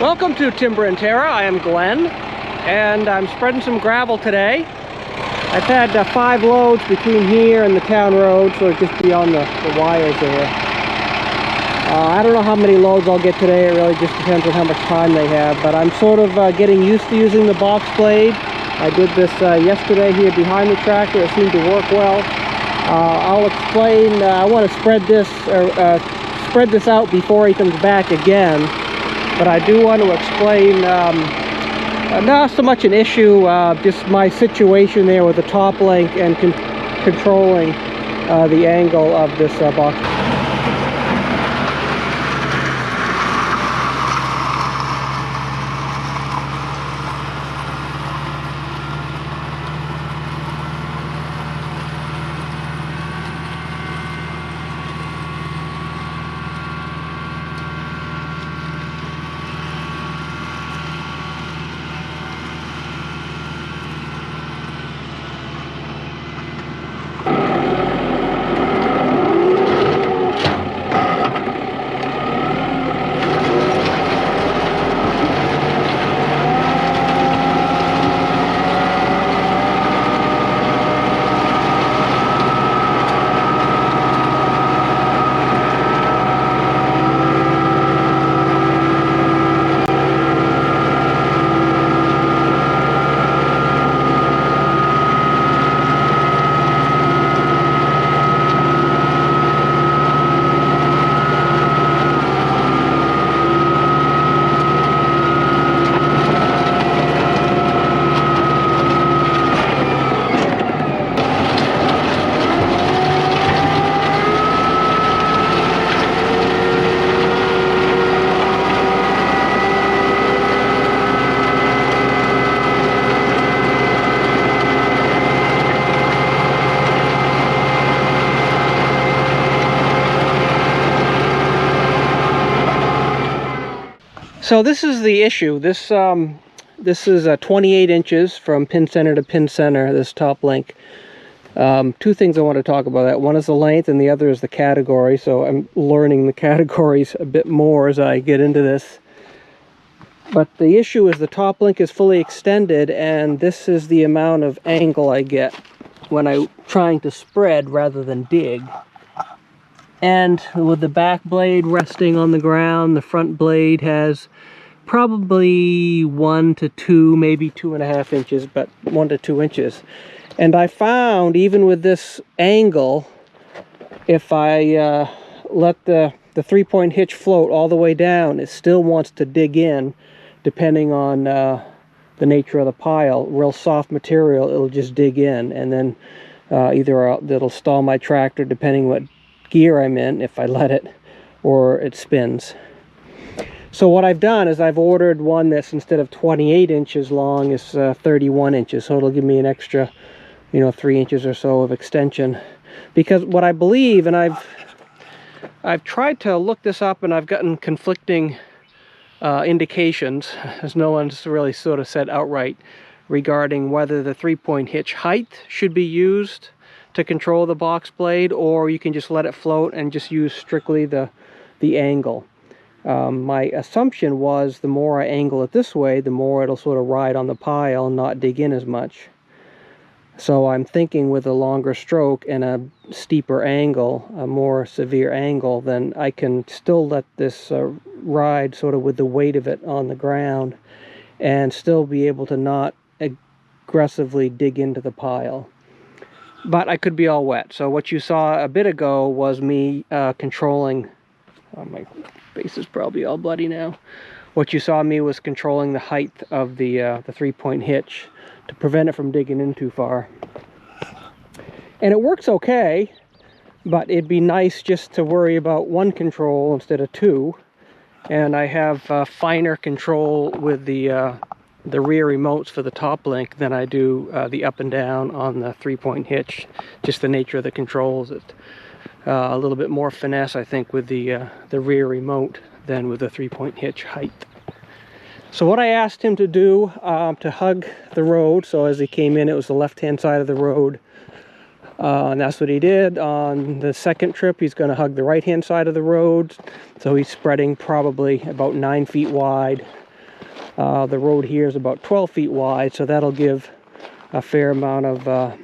Welcome to Timber&Terra. I am Glenn, and I'm spreading some gravel today. I've had 5 loads between here and the town road, so it's just beyond the wires there. I don't know how many loads I'll get today. It really just depends on how much time they have, but I'm sort of getting used to using the box blade. I did this yesterday here behind the tractor. It seemed to work well. I'll explain. I want to spread this out before he comes back again. But I do want to explain, not so much an issue, just my situation there with the top link and controlling the angle of this box. So this is the issue. This is 28 inches from pin center to pin center, this top link. 2 things I want to talk about that. One is the length and the other is the category. So I'm learning the categories a bit more as I get into this. But the issue is the top link is fully extended, and this is the amount of angle I get when I'm trying to spread rather than dig. And with the back blade resting on the ground, the front blade has probably 1 to 2, maybe 2.5 inches, but 1 to 2 inches. And I found, even with this angle, if I let the 3-point hitch float all the way down, it still wants to dig in, depending on the nature of the pile. Real soft material, it'll just dig in, and then either it'll stall my tractor, depending what gear I'm in, if I let it, or it spins. So what I've done is I've ordered one that's, instead of 28 inches long, is 31 inches. So it'll give me an extra, 3 inches or so of extension. Because what I believe, and I've tried to look this up, and I've gotten conflicting indications, as no one's really sort of said outright, regarding whether the 3-point hitch height should be used to control the box blade, or you can just let it float and just use strictly the angle. My assumption was the more I angle it this way, the more it'll sort of ride on the pile and not dig in as much. So I'm thinking with a longer stroke and a steeper angle, a more severe angle, then I can still let this ride sort of with the weight of it on the ground and still be able to not aggressively dig into the pile. But I could be all wet. So what you saw a bit ago was me controlling, my face is probably all bloody now. What you saw me was controlling the height of the 3-point hitch to prevent it from digging in too far. And it works okay, but it'd be nice just to worry about 1 control instead of 2. And I have finer control with the rear remotes for the top link than I do the up and down on the 3-point hitch. Just the nature of the controls. A little bit more finesse, I think, with the rear remote than with the 3-point hitch height. So what I asked him to do to hug the road, so as he came in, it was the left-hand side of the road. And that's what he did. On the second trip, he's going to hug the right-hand side of the road. So he's spreading probably about 9 feet wide The road here is about 12 feet wide, so that'll give a fair amount of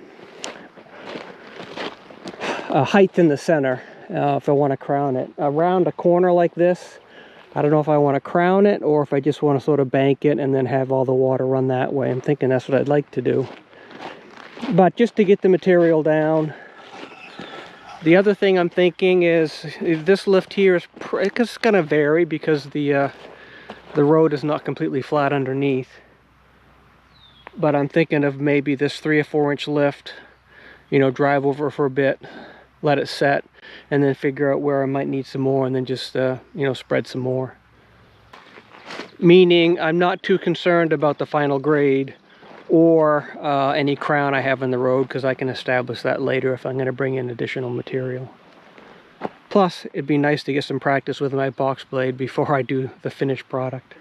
height in the center if I want to crown it. Around a corner like this, I don't know if I want to crown it or if I just want to sort of bank it and then have all the water run that way. I'm thinking that's what I'd like to do. But just to get the material down. The other thing I'm thinking is this lift here is it's going to vary because the road is not completely flat underneath. But I'm thinking of maybe this 3 or 4 inch lift, you know, drive over for a bit, let it set, and then figure out where I might need some more, and then just you know, spread some more. Meaning I'm not too concerned about the final grade or any crown I have in the road, because I can establish that later if I'm going to bring in additional material. Plus, it'd be nice to get some practice with my box blade before I do the finished product.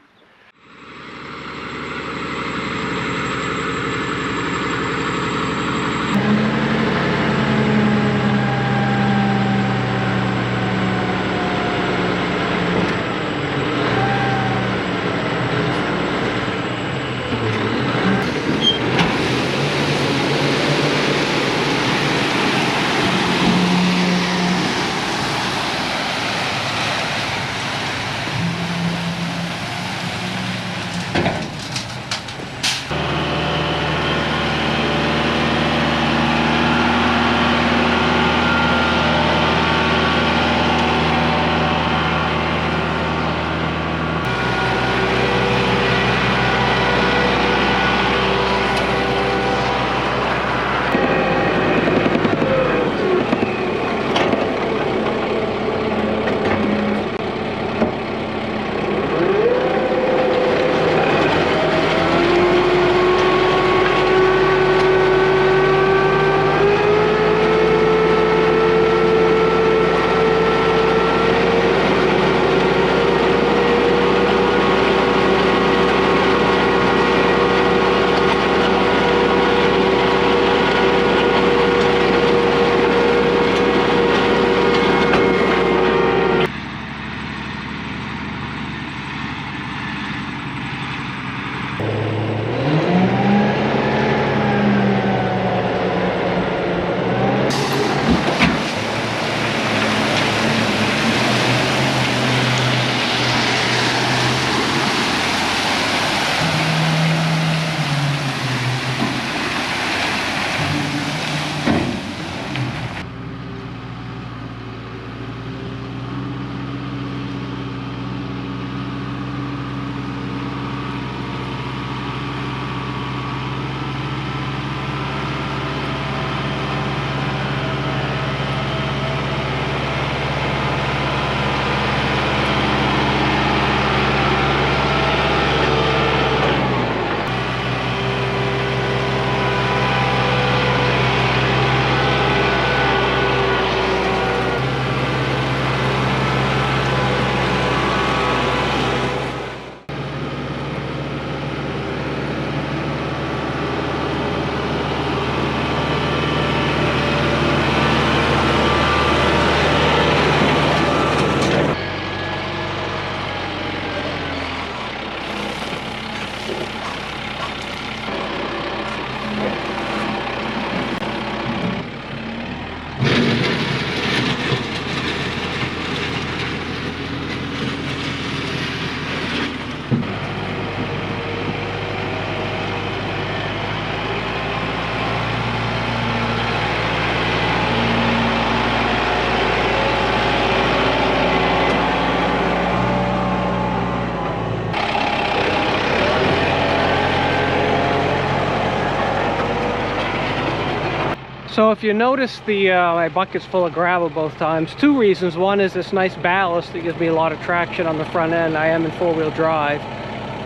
So if you notice, my bucket's full of gravel both times. Two reasons. One is this nice ballast that gives me a lot of traction on the front end. I am in four-wheel drive.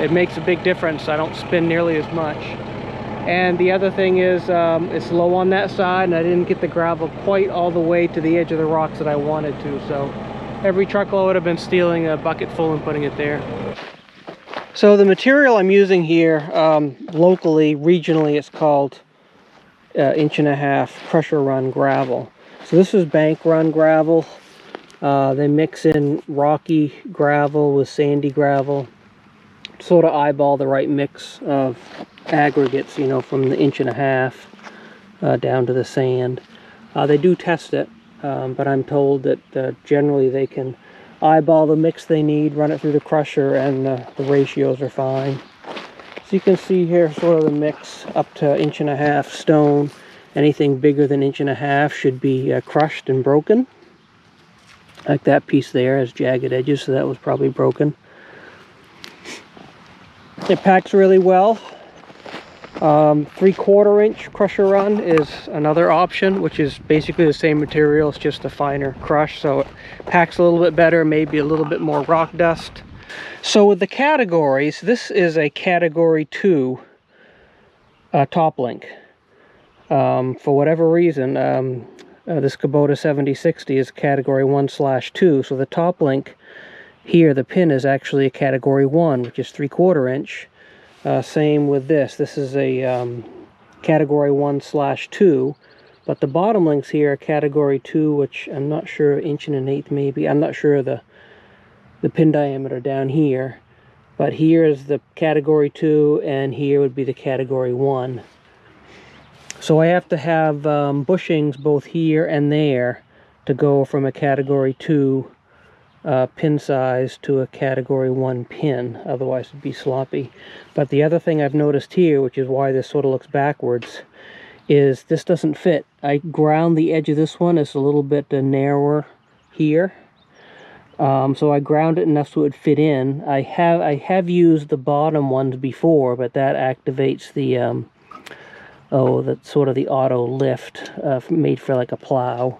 It makes a big difference. I don't spin nearly as much. And the other thing is it's low on that side, and I didn't get the gravel quite all the way to the edge of the rocks that I wanted to. So every truckload would have been stealing a bucket full and putting it there. So the material I'm using here, locally, regionally, it's called 1.5 inch pressure run gravel. So this is bank run gravel. They mix in rocky gravel with sandy gravel. sort of eyeball the right mix of aggregates, you know, from the 1.5 inches down to the sand. They do test it, but I'm told that generally they can eyeball the mix they need, run it through the crusher, and the ratios are fine. So you can see here sort of the mix up to 1.5 inches stone. Anything bigger than 1.5 inches should be crushed and broken. Like that piece there has jagged edges, so that was probably broken. It packs really well. 3/4 inch crusher run is another option, which is basically the same material, it's just a finer crush, so it packs a little bit better, maybe a little bit more rock dust. So with the categories, this is a category 2 top link. For whatever reason, this Kubota 7060 is category 1/2, so the top link here, the pin is actually a category 1, which is 3/4 inch. Same with this. This is a category 1/2, but the bottom links here are category 2, which I'm not sure, 1 1/8 maybe. I'm not sure the pin diameter down here, but here is the category 2, and here would be the category 1. So I have to have bushings both here and there to go from a category 2 pin size to a category 1 pin, otherwise it'd be sloppy. But the other thing I've noticed here, which is why this sort of looks backwards, is this doesn't fit. I ground the edge of this one, it's a little bit narrower here, so I ground it enough so it would fit in. I have used the bottom ones before, but that activates the that's sort of the auto lift made for like a plow.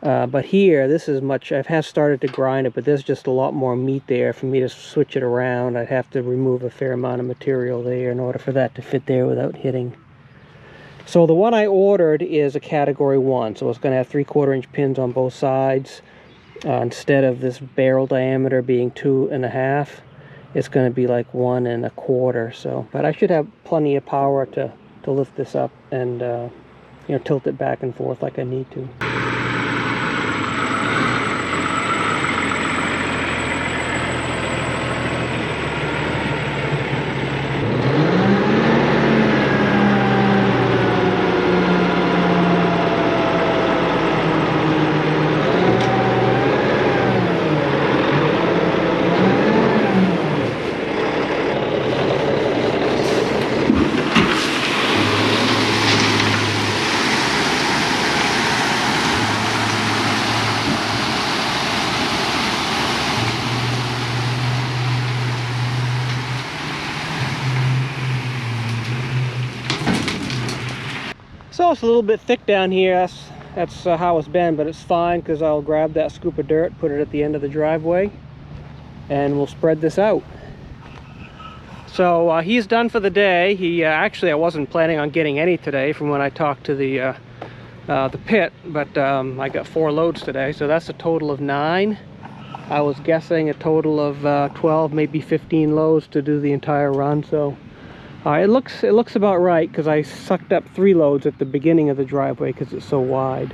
But here, this is much, I have started to grind it, but there's just a lot more meat there for me to switch it around. I'd have to remove a fair amount of material there in order for that to fit there without hitting. So the one I ordered is a category 1, so it's going to have 3/4 inch pins on both sides. Instead of this barrel diameter being 2.5, it's going to be like 1 1/4. So, but I should have plenty of power to lift this up and you know, tilt it back and forth like I need to. So it's a little bit thick down here. That's how it's been, but it's fine because I'll grab that scoop of dirt, put it at the end of the driveway, and we'll spread this out. So he's done for the day. He actually, I wasn't planning on getting any today from when I talked to the pit, but I got 4 loads today, so that's a total of 9. I was guessing a total of 12, maybe 15 loads to do the entire run. So it looks about right, because I sucked up 3 loads at the beginning of the driveway because it's so wide.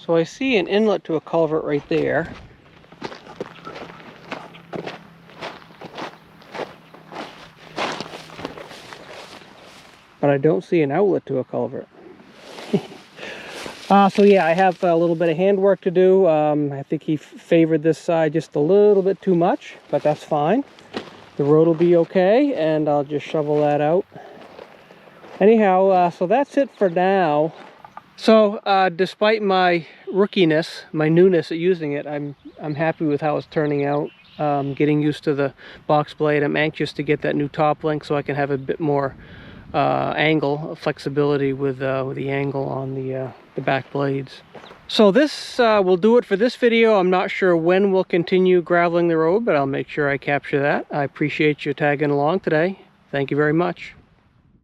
So I see an inlet to a culvert right there. But I don't see an outlet to a culvert. So yeah, I have a little bit of handwork to do. I think he favored this side just a little bit too much, but that's fine. The road will be okay, and I'll just shovel that out. Anyhow, so that's it for now. So despite my rookiness, my newness at using it, I'm happy with how it's turning out. Getting used to the box blade. I'm anxious to get that new top link so I can have a bit more angle flexibility with the angle on the back blades. So this will do it for this video. I'm not sure when we'll continue graveling the road, but I'll make sure I capture that. I appreciate you tagging along today. Thank you very much.